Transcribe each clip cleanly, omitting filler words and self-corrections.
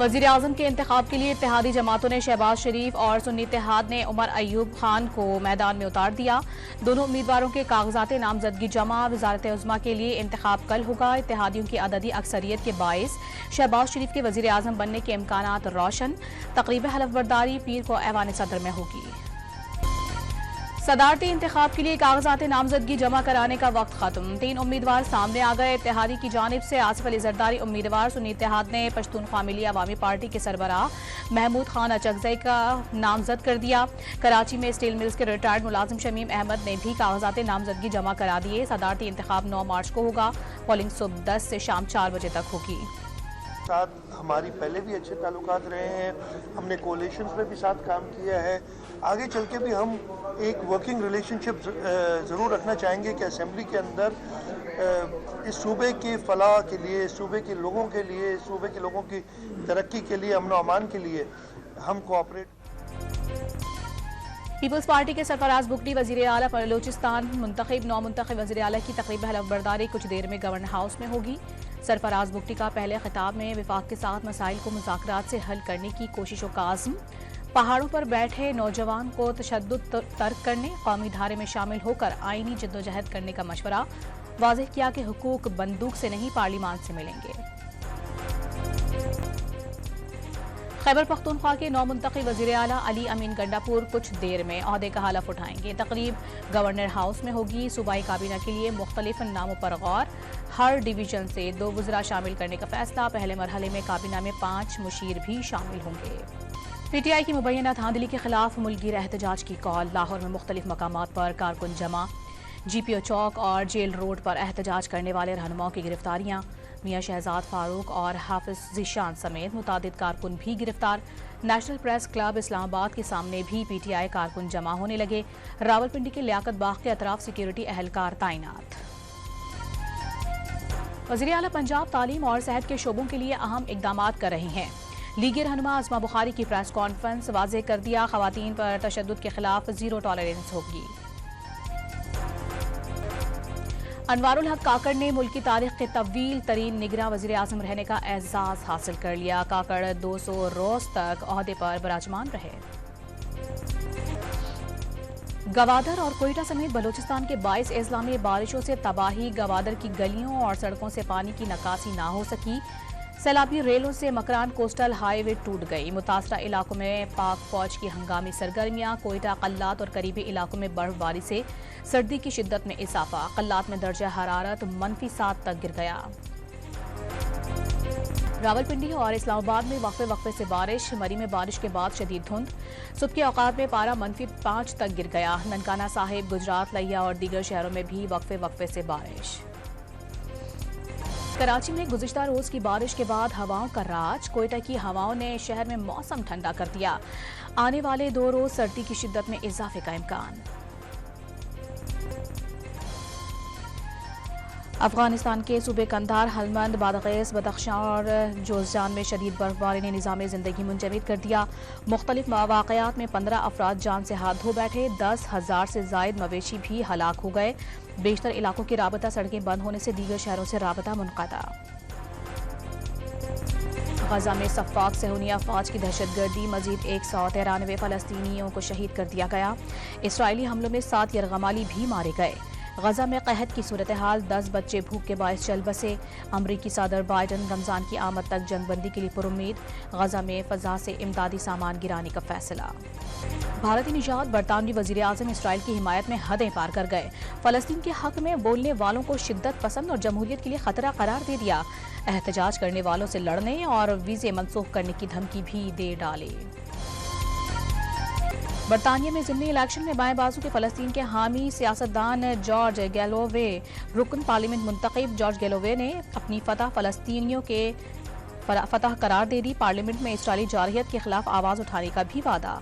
वज़ीर आज़म के इंतखाब के लिए इत्तेहादी जमातों ने शहबाज शरीफ और सुन्नी इत्तेहाद ने उमर अयूब खान को मैदान में उतार दिया। दोनों उम्मीदवारों के कागजात नामजदगी जमा। वज़ारत उज़्मा के लिए इंतखाब कल होगा। इत्तेहादियों की अददी अक्सरियत के बाइस शहबाज शरीफ के वज़ीर आज़म बनने के इम्कानात रोशन। तक़रीब हलफ बर्दारी पीर को ऐवान सदर में होगी। सदारती इंतखाब के लिए कागजात नामजदगी जमा कराने का वक्त खत्म। 3 उम्मीदवार सामने आ गए। इत्तेहादी की जानिब से आसिफ अली जरदारी उम्मीदवार, सुन्नी इत्तेहाद ने पश्तूनख्वा मिली अवामी पार्टी के सरबराह महमूद खान अचकज़ई का नामजद कर दिया। कराची में स्टील मिल्स के रिटायर्ड मुलाजिम शमीम अहमद ने भी कागजात नामजदगी जमा करा दिए। सदारती इंतखाब 9 मार्च को होगा। पोलिंग सुबह 10 से शाम 4 बजे तक होगी। साथ हमारी पहले भी अच्छे ताल्लुकात रहे हैं, हमने कोलिशंस में भी साथ काम किया है। आगे चल के भी हम एक वर्किंग रिलेशनशिप ज़रूर रखना चाहेंगे कि असेंबली के अंदर इस सूबे की फलाह के लिए, सूबे के लोगों के लिए, सूबे के लोगों की तरक्की के लिए, अमन व अमान के लिए हम कोऑपरेट। पीपल्स पार्टी के सरफराज बुगटी वज़ीर आला बलूचिस्तान मुंतखब नौ मुंतखब वज़ीर आला की तक़रीब हलफ बर्दारी कुछ देर में गवर्नर हाउस में होगी। सरफराज बुगटी का पहले खिताब में विफाक के साथ मसाइल को मुज़ाकरात से हल करने की कोशिशों का आज़म। पहाड़ों पर बैठे नौजवान को तशद्दुद तर्क करने, कौमी धारे में शामिल होकर आईनी जद्दोजहद करने का मशवरा। वाज़ेह किया कि हुकूक बंदूक से नहीं पार्लिमान से मिलेंगे। खैबर पख्तूनख्वा के नौ मुंतखब वज़ीर आला अली अमीन गंडापुर कुछ देर में ओहदे का हलफ उठाएंगे। तकरीब गवर्नर हाउस में होगी। सूबाई काबीना के लिए मुख्तलिफ नामों पर गौर। हर डिवीजन से 2 वज़रा शामिल करने का फैसला। पहले मरहले में काबीना में 5 मुशीर भी शामिल होंगे। पीटीआई की मुबैना धांधली के खिलाफ मुल्की एहतजाज की कॉल। लाहौर में मुख्तलिफ मकामात पर कारकुन जमा। GPO चौक और जेल रोड पर एहतजाज करने वाले रहनुमाओं की गिरफ्तारियां। मियां शहजाद फारूक और हाफिज ज़ीशान समेत मुतादिद कारकुन भी गिरफ्तार। नेशनल प्रेस क्लब इस्लामाबाद के सामने भी PTI कारकुन जमा होने लगे। रावलपिंडी के लियाकत बाग के अतराफ सिक्योरिटी अहलकार तैनात। वज़ीर आला पंजाब तालीम और सेहत के शोबों के लिए अहम इकदामात कर रहे हैं। लीगी रहनुमा अस्मा बुखारी की प्रेस कॉन्फ्रेंस। वाज़ेह कर दिया ख़वातीन पर तशद्दुद के खिलाफ ज़ीरो टॉलरेंस होगी। अनवारुल हक काकड़ ने मुल्क की तारीख के तवील तरीन निगरां वज़ीर आज़म रहने का एजाज़ हासिल कर लिया। काकड़ 200 रोज़ तक ओहदे पर विराजमान रहे। गवादर और कोयटा समेत बलूचिस्तान के 22 अजला में बारिशों से तबाही। गवादर की गलियों और सड़कों से पानी की निकासी ना हो सकी। सैलाबी रेलों से मकरान कोस्टल हाईवे टूट गई। मुतासरा इलाकों में पाक फौज की हंगामी सरगर्मियां। कोयटा, कल्लात और करीबी इलाकों में बर्फबारी से सर्दी की शिद्दत में इजाफा। कल्लात में दर्जा हरारत -7 तक गिर गया। रावलपिंडी और इस्लामाबाद में वक्फे से बारिश। मरी में बारिश के बाद शदीद धुंध। सुबह के औकात में पारा -5 तक गिर गया। ननकाना साहिब, गुजरात, लिया और दीगर शहरों में भी वक्फे से बारिश। कराची में गुज़िश्ता रोज की बारिश के बाद हवाओं का राज। कोयटा की हवाओं ने शहर में मौसम ठंडा कर दिया। आने वाले 2 रोज सर्दी की शिद्दत में इजाफे का इम्कान। अफगानिस्तान के सूबे कंधार, हलमंद, बादगैस, बदख्शां और जोज़जान में शदीद बर्फबारी ने निज़ाम ज़िंदगी मुंजमद कर दिया। मुख्तलिफ वाक़यात में 15 अफराद जान से हाथ धो बैठे। 10,000 से ज़ायद मवेशी भी हलाक हो गए। बेशतर इलाकों की राबता सड़कें बंद होने से दीगर शहरों से राबता मुनक़ता। गजा में सफ़ाक सहूनिया फ़ौज की दहशतगर्दी। मज़ीद 193 फ़लस्तीनियों को शहीद कर दिया गया। इसराइली हमलों में 7 यरगमाली भी मारे गए। गजा में कहत की सूरत हाल। 10 बच्चे भूख के बायस चल बसे। अमरीकी सदर बाइडन रमज़ान की आमद तक जंगबंदी के लिए पुरुम्मीद। गजा में फ़ज़ा से इमदादी सामान गिराने का फैसला। भारतीय निजात बरतानवी वज़ीर आज़म इसराइल की हिमायत में हदें पार कर गए। फ़लस्तीन के हक में बोलने वालों को शिद्दत पसंद और जमहूरियत के लिए खतरा करार दे दिया। एहतजाज करने वालों से लड़ने और वीज़े मनसूख करने की धमकी भी दे डाली। बरतानिया में ज़िमनी इलेक्शन में बाएं बाजू के फ़लस्तीन के हामी सियासतदान जॉर्ज गैलोवे रुकन पार्लियामेंट मुंतखब। जॉर्ज गैलोवे ने अपनी फतह फ़लस्तीनियों के फतह करार दे दी। पार्लियामेंट में इसराइली जारहियत के खिलाफ आवाज़ उठाने का भी वादा।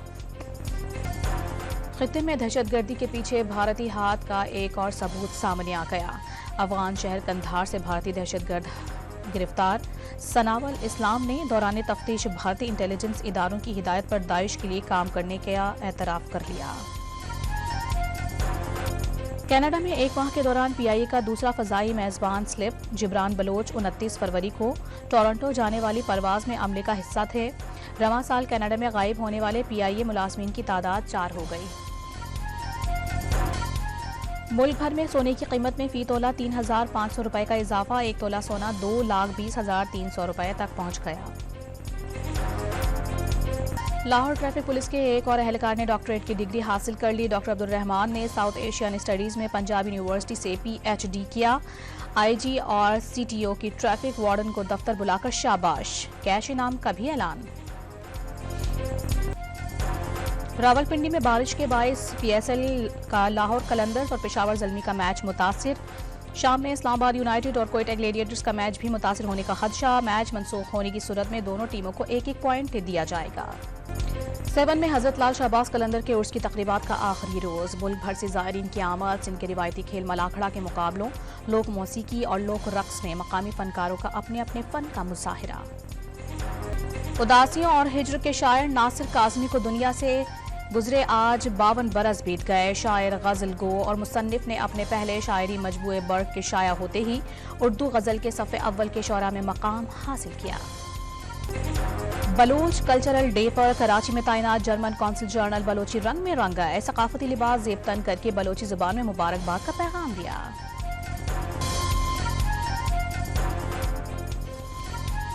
खित्ते में दहशतगर्दी के पीछे भारतीय हाथ का एक और सबूत सामने आ गया। अफगान शहर कंधार से भारतीय दहशतगर्द गिरफ्तार। सनावल इस्लाम ने दौरान तफ्तीश भारतीय इंटेलिजेंस इदारों की हिदायत पर दाइश के लिए काम करने का एतराफ़ कर लिया। कनाडा में एक माह के दौरान पीआईए का दूसरा फजाई मेजबान स्लिप जिब्रान बलोच 29 फरवरी को टोरंटो जाने वाली परवाज में अमले का हिस्सा थे। रवां साल कनाडा में गायब होने वाले पीआईए मुलाजमीन की तादाद 4 हो गई। मुल्क भर में सोने की कीमत में फी तोला 3,500 रुपए का इजाफा, 1 तोला सोना 2,20,300 रुपए तक पहुंच गया। लाहौर ट्रैफिक पुलिस के एक और एहलकार ने डॉक्टरेट की डिग्री हासिल कर ली। डॉक्टर अब्दुल रहमान ने साउथ एशियन स्टडीज़ में पंजाब यूनिवर्सिटी से पीएचडी किया। आईजी और सीटीओ की ट्रैफिक वार्डन को दफ्तर बुलाकर शाबाश, कैश इनाम का भी ऐलान। रावलपिंडी में बारिश के बायस पीएसएल का लाहौर कलंदर्स और पेशावर ज़ल्मी का मैच मुतासिर। शाम में इस्लामाबाद यूनाइटेड और कोयटा ग्लेडिएटर्स का मैच भी मुतासिर होने का खदशा। मैच मनसूख होने की सूरत में दोनों टीमों को एक एक पॉइंट दिया जाएगा। 7 में हजरत लाल शहबाज कलंदर के उर्स की तकरीबात का आखिरी रोज। मुल्क भर से ज़ायरीन की आमद। सिंध के रिवायती खेल मलाखड़ा के मुकाबलों, लोक मौसीकी और लोक रक्स में मकामी फनकारों का अपने अपने फन का मुजाहिरा। उदासियों और हिज्र के शायर नासिर काज़मी को दुनिया से गुजरे आज 52 बरस बीत गए। शायर, गज़ल गो और मुसन्निफ ने अपने पहले शायरी मजबूए बर्क के शाया होते ही उर्दू गज़ल के सफ़े अव्वल के शोरा में मकाम हासिल किया। बलोच कल्चरल डे पर कराची में तैनात जर्मन कौंसिल जनरल बलोची रंग में रंग गए। सकाफती लिबास ज़ेब तन करके बलोची ज़ुबान में मुबारकबाद का पैगाम दिया।